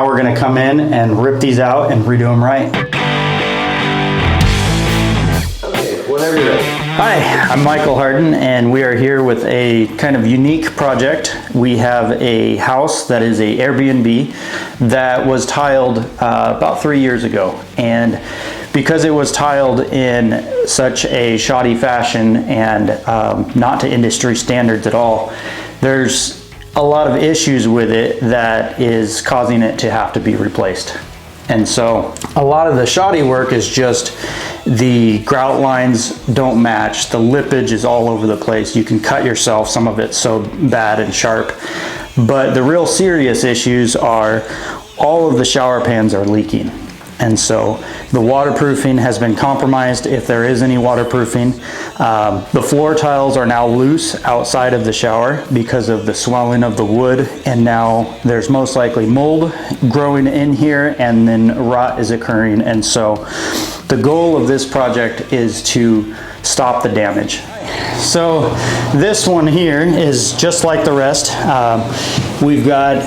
Now we're gonna come in and rip these out and redo them right. Okay, whenever you're ready. Hi, I'm Michael Harden, and we are here with a kind of unique project. We have a house that is a Airbnb that was tiled about 3 years ago. And because it was tiled in such a shoddy fashion and not to industry standards at all, there's a lot of issues with it that is causing it to have to be replaced. And so a lot of the shoddy work is just the grout lines don't match. The lippage is all over the place. You can cut yourself, some of it's so bad and sharp. But the real serious issues are all of the shower pans are leaking. And so the waterproofing has been compromised if there is any waterproofing. The floor tiles are now loose outside of the shower because of the swelling of the wood, and now there's most likely mold growing in here and then rot is occurring. And so the goal of this project is to stop the damage. So this one here is just like the rest. We've got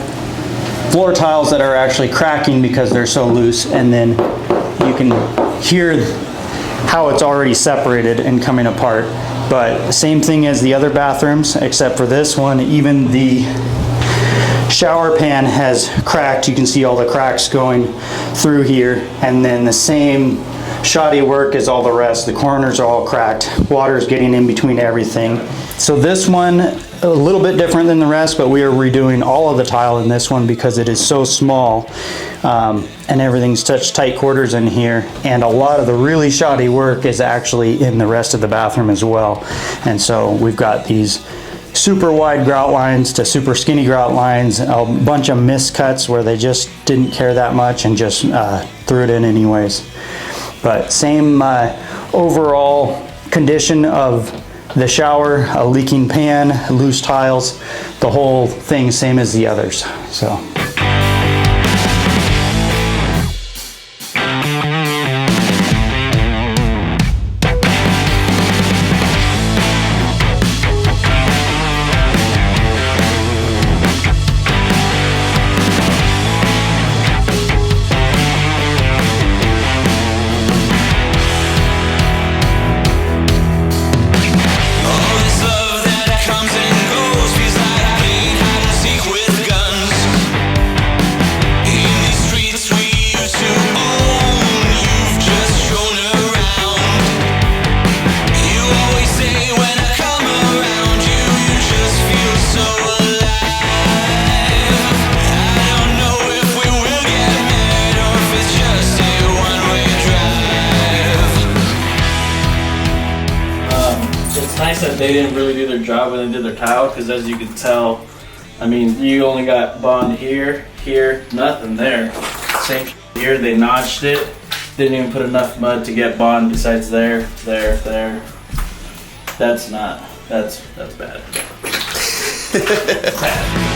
floor tiles that are actually cracking because they're so loose, and then you can hear how it's already separated and coming apart. But same thing as the other bathrooms, except for this one, even the shower pan has cracked. You can see all the cracks going through here, and then the same shoddy work as all the rest. The corners are all cracked. Water's getting in between everything. So this one, a little bit different than the rest, but we are redoing all of the tile in this one because it is so small and everything's such tight quarters in here. And a lot of the really shoddy work is actually in the rest of the bathroom as well. And so we've got these super wide grout lines to super skinny grout lines, a bunch of miscuts where they just didn't care that much and just threw it in anyways. But same overall condition of the shower, a leaking pan, loose tiles, the whole thing same as the others. So. It's nice that they didn't really do their job when they did their tile, because as you can tell, I mean, you only got bond here, here, nothing there. Same here, they notched it, didn't even put enough mud to get bond besides there, there, there. That's bad. Bad.